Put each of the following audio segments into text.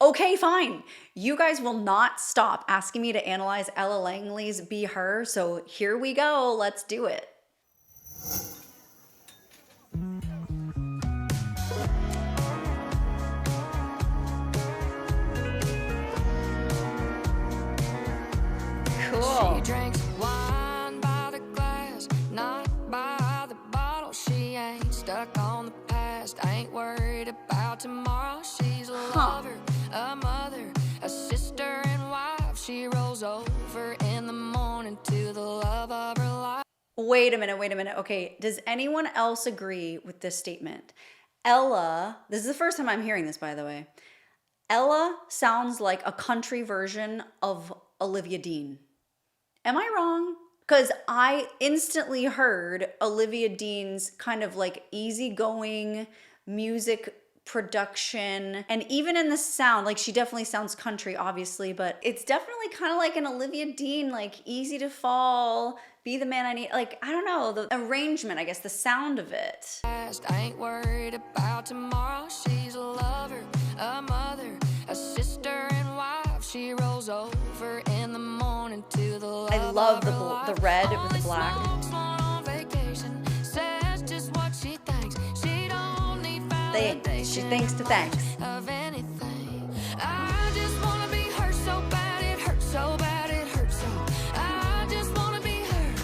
Okay, fine. You guys will not stop asking me to analyze Ella Langley's Be Her, so here we go. Let's do it. Cool. She drinks wine by the glass, not by the bottle. She ain't stuck on the past, ain't worried about tomorrow. She's a lover, a mother, a sister and wife. She rolls over in the morning to the love of her life. Wait a minute. Okay, does anyone else agree with this statement? Ella, this is the first time I'm hearing this, by the way. Ella sounds like a country version of Olivia Dean. Am I wrong? Because I instantly heard Olivia Dean's kind of like easygoing music production, and even in the sound, like she definitely sounds country, obviously, but it's definitely kind of like an Olivia Dean, like easy to fall, be the man I need. Like, I don't know, the arrangement, I guess, the sound of it. I ain't worried about tomorrow. She's a lover, a mother, a sister and wife. She rolls over in the morning to the love. I love the red with the black. She thinks to thanks. Of anything. I just wanna be her so bad, it hurts so bad, it hurts so. I just wanna be her.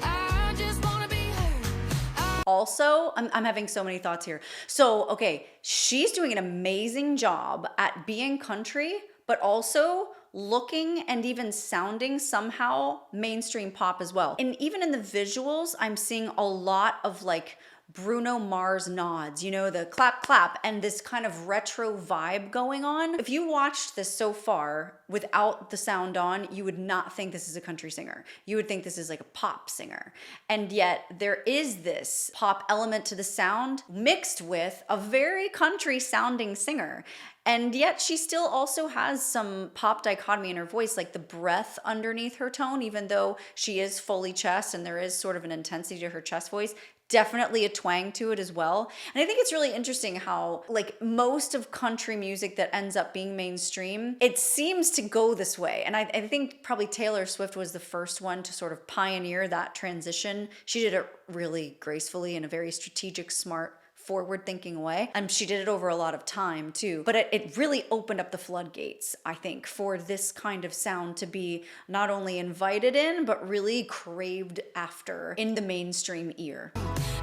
I just wanna be her. Also, I'm having so many thoughts here. So, okay, she's doing an amazing job at being country, but also looking and even sounding somehow mainstream pop as well. And even in the visuals, I'm seeing a lot of like Bruno Mars nods, you know, the clap clap and this kind of retro vibe going on. If you watched this so far without the sound on, you would not think this is a country singer. You would think this is like a pop singer. And yet there is this pop element to the sound mixed with a very country sounding singer. And yet she still also has some pop dichotomy in her voice, like the breath underneath her tone, even though she is fully chest and there is sort of an intensity to her chest voice. Definitely a twang to it as well. And I think it's really interesting how like most of country music that ends up being mainstream, it seems to go this way. And I think probably Taylor Swift was the first one to sort of pioneer that transition. She did it really gracefully in a very strategic, smart, forward-thinking way. And she did it over a lot of time too. But it really opened up the floodgates, I think, for this kind of sound to be not only invited in, but really craved after in the mainstream ear.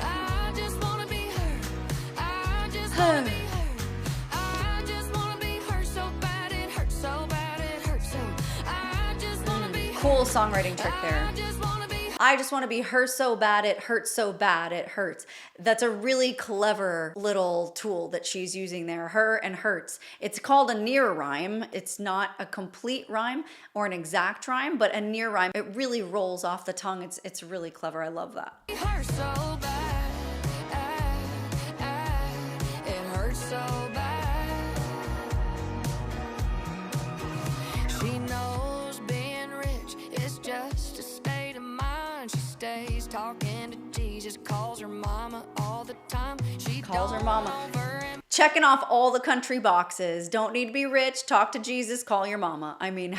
I just wanna be her. I just wanna be her. I just wanna be her so bad, it hurts so bad, it hurts so. I just wanna be her. Cool songwriting trick there. I just wanna be her so bad, it hurts so bad, it hurts. That's a really clever little tool that she's using there, her and hurts. It's called a near rhyme. It's not a complete rhyme or an exact rhyme, but a near rhyme. It really rolls off the tongue. It's really clever. I love that. her so bad. It hurts so bad. She knows being rich is just a state of mind. She stays talking to Jesus, calls her mama all the time. She Calls her mama. over and Checking off all the country boxes. Don't need to be rich. Talk to Jesus. Call your mama. I mean,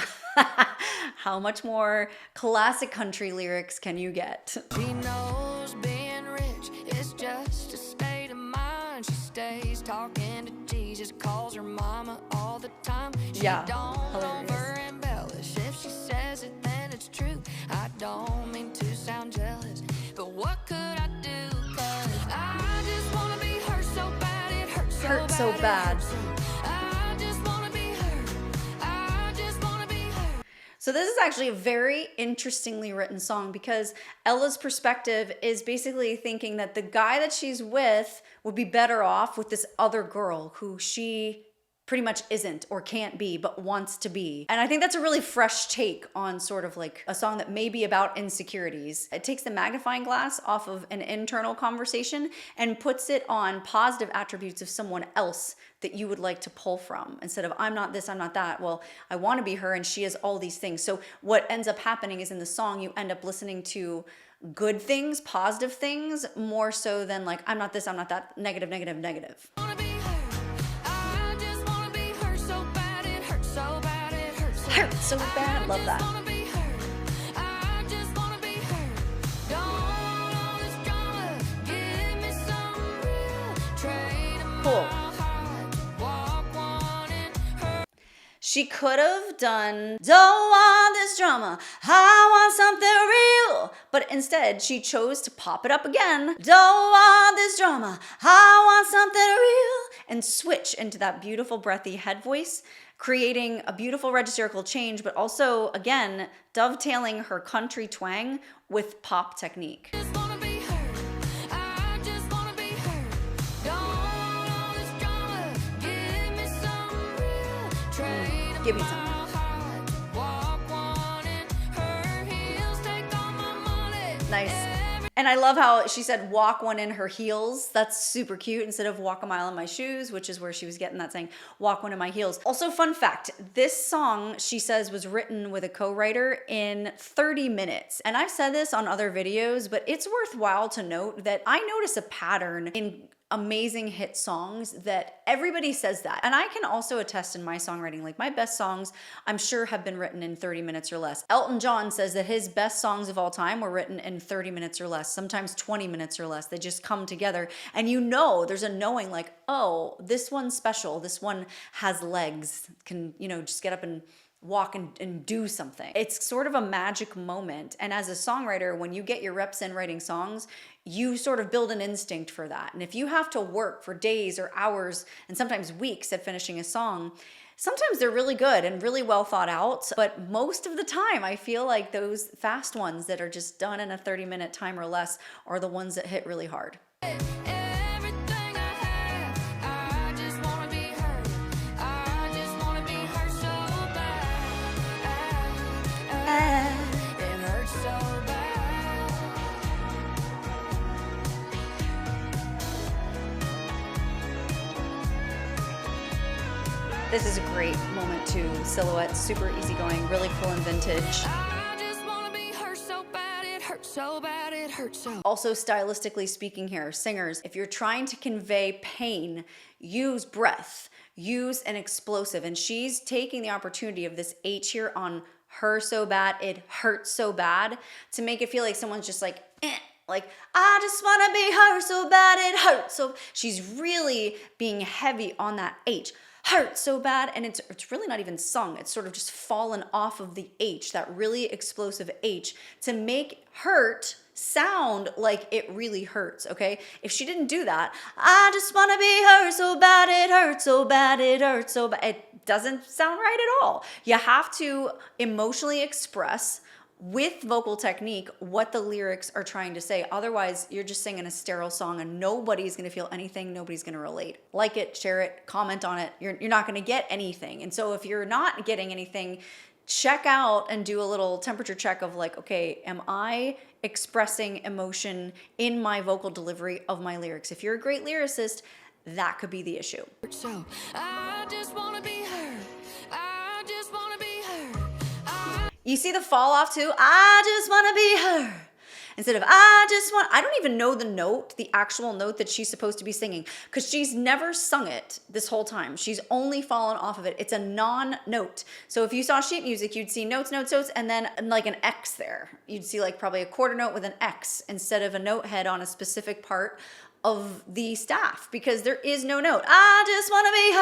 how much more classic country lyrics can you get? she knows being rich is just a state of mind. She stays talking to Jesus, calls her mama all the time. She Yeah, don't hilarious. over embellish. If she says it, then it's true. I don't mean to sound jealous, but what could I do? 'Cause I just wanna be her so bad, it hurts so Hurts so bad. It bad. hurts so. I just wanna be her. I just wanna be her. So this is actually a very interestingly written song because Ella's perspective is basically thinking that the guy that she's with would be better off with this other girl who she pretty much isn't or can't be but wants to be. And I think that's a really fresh take on sort of like a song that may be about insecurities. It takes the magnifying glass off of an internal conversation and puts it on positive attributes of someone else that you would like to pull from. Instead of I'm not this, I'm not that. Well, I want to be her and she has all these things. So what ends up happening is in the song you end up listening to good things, positive things, more so than like I'm not this, I'm not that, negative, negative, negative. Wanna be her. I just wanna be her so bad, it Hurts so bad. Love that. Cool. She could have done, don't want this drama, I want something real. But instead, she chose to pop it up again. Don't want this drama, I want something real. And switch into that beautiful breathy head voice, creating a beautiful registrical change, but also, again, dovetailing her country twang with pop technique. Give me some. Nice. And I love how she said walk one in her heels. That's super cute, instead of walk a mile in my shoes, which is where she was getting that saying, walk one in my heels. Also, fun fact, this song, she says, was written with a co-writer in 30 minutes. And I've said this on other videos, but it's worthwhile to note that I notice a pattern in amazing hit songs that everybody says that. And I can also attest in my songwriting, like my best songs, I'm sure have been written in 30 minutes or less. Elton John says that his best songs of all time were written in 30 minutes or less, sometimes 20 minutes or less. They just come together and you know, there's a knowing like, oh, this one's special. This one has legs, can, you know, just get up and walk and do something. It's sort of a magic moment. And as a songwriter, when you get your reps in writing songs, you sort of build an instinct for that. And if you have to work for days or hours and sometimes weeks at finishing a song, sometimes they're really good and really well thought out. But most of the time, I feel like those fast ones that are just done in a 30-minute time or less are the ones that hit really hard. This is a great moment too. Silhouette, super easygoing, really cool and vintage. Also, stylistically speaking here, singers, if you're trying to convey pain, use breath, use an explosive. And she's taking the opportunity of this H here on her so bad, it hurts so bad, to make it feel like someone's just like, eh. Like, I just wanna be her so bad, it hurts. So she's really being heavy on that H. Hurt so bad, and it's really not even sung. It's sort of just fallen off of the H, that really explosive H, to make hurt sound like it really hurts, okay? If she didn't do that, I just wanna be her so bad, it hurts so bad, it hurts so bad, it doesn't sound right at all. You have to emotionally express with vocal technique what the lyrics are trying to say. Otherwise, you're just singing a sterile song and nobody's gonna feel anything, nobody's gonna relate. Like it, share it, comment on it. You're not gonna get anything. And so if you're not getting anything, check out and do a little temperature check of like, okay, am I expressing emotion in my vocal delivery of my lyrics? If you're a great lyricist, that could be the issue. So I just wanna be her. I just wanna be her. You see the fall off too? I just wanna be her. Instead of I don't even know the note, the actual note that she's supposed to be singing, because she's never sung it this whole time. She's only fallen off of it. It's a non-note. So if you saw sheet music, you'd see notes, notes, notes, and then like an X there. You'd see like probably a quarter note with an X instead of a note head on a specific part of the staff, because there is no note. I just wanna be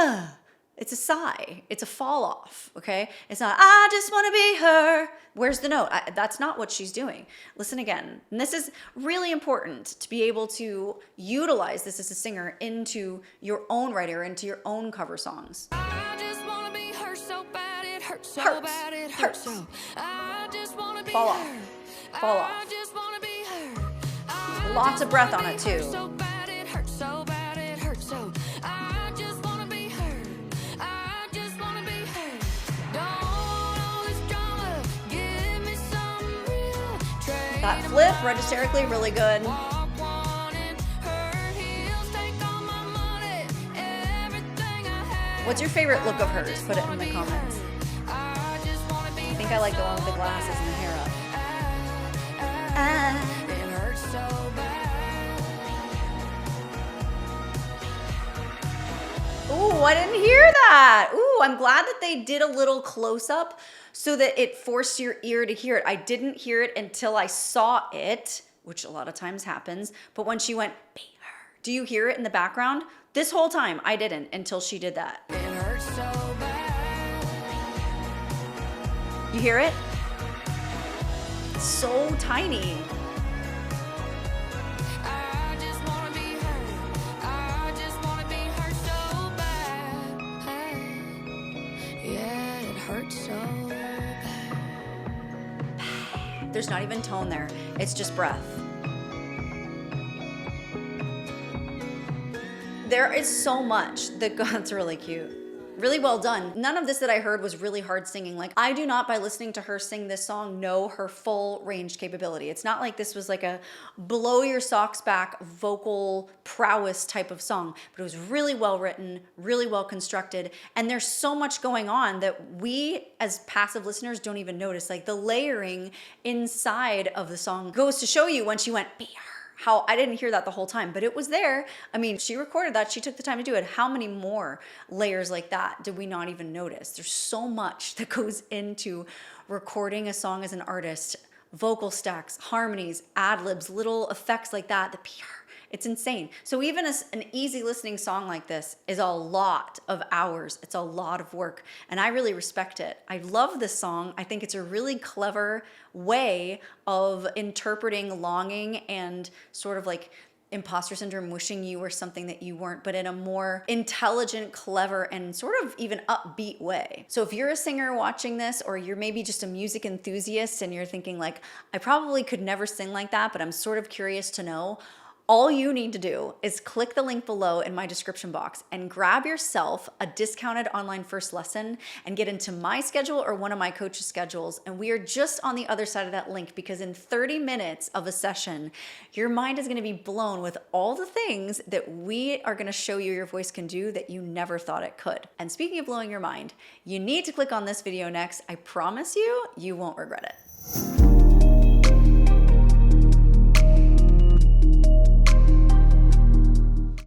her. It's a sigh. It's a fall off, okay? It's not, I just want to be her. Where's the note? That's not what she's doing. Listen again. And this is really important to be able to utilize this as a singer into your own writer, into your own cover songs. I just want to be her so bad, it hurts so Hurts. bad, it Hurts. hurts so. I just want to be Fall her. off. Fall I off. just want to be her. I Lots of just breath wanna on it, be her too. So bad, it hurts so bad, it hurts so. I just want to be her. I just want to be her. Don't want all this drama. Give me some real. Trade That flip, registerically, really good. walk one in her heels. Take all my money. Everything I have. What's your favorite look of hers? Put it in the comments. I just want to be I think I like the one with the glasses and the hair up. It hurts so bad. Ooh, I didn't hear that. Ooh, I'm glad that they did a little close up so that it forced your ear to hear it. I didn't hear it until I saw it, which a lot of times happens. But when she went, be her, do you hear it in the background? This whole time I didn't until she did that. It hurts so bad. You hear it? It's so tiny. I just wanna be hurt. I just wanna be hurt so bad. Yeah, it hurts so bad. There's not even tone there. It's just breath. There is so much that God's really cute. Really well done. None of this that I heard was really hard singing. Like, I do not, by listening to her sing this song, know her full range capability. It's not like this was like a blow your socks back vocal prowess type of song, but it was really well written, really well constructed. And there's so much going on that we as passive listeners don't even notice. Like the layering inside of the song goes to show you when she went, be her. How I didn't hear that the whole time, but it was there. I mean, she recorded that. She took the time to do it. How many more layers like that did we not even notice? There's so much that goes into recording a song as an artist. Vocal stacks, harmonies, ad-libs, little effects like that, the PR. It's insane. So even an easy listening song like this is a lot of hours. It's a lot of work. And I really respect it. I love this song. I think it's a really clever way of interpreting longing and sort of like imposter syndrome, wishing you were something that you weren't, but in a more intelligent, clever, and sort of even upbeat way. So if you're a singer watching this, or you're maybe just a music enthusiast and you're thinking like, I probably could never sing like that, but I'm sort of curious to know, all you need to do is click the link below in my description box and grab yourself a discounted online first lesson and get into my schedule or one of my coaches' schedules. And we are just on the other side of that link, because in 30 minutes of a session, your mind is gonna be blown with all the things that we are gonna show you your voice can do that you never thought it could. And speaking of blowing your mind, you need to click on this video next. I promise you, you won't regret it.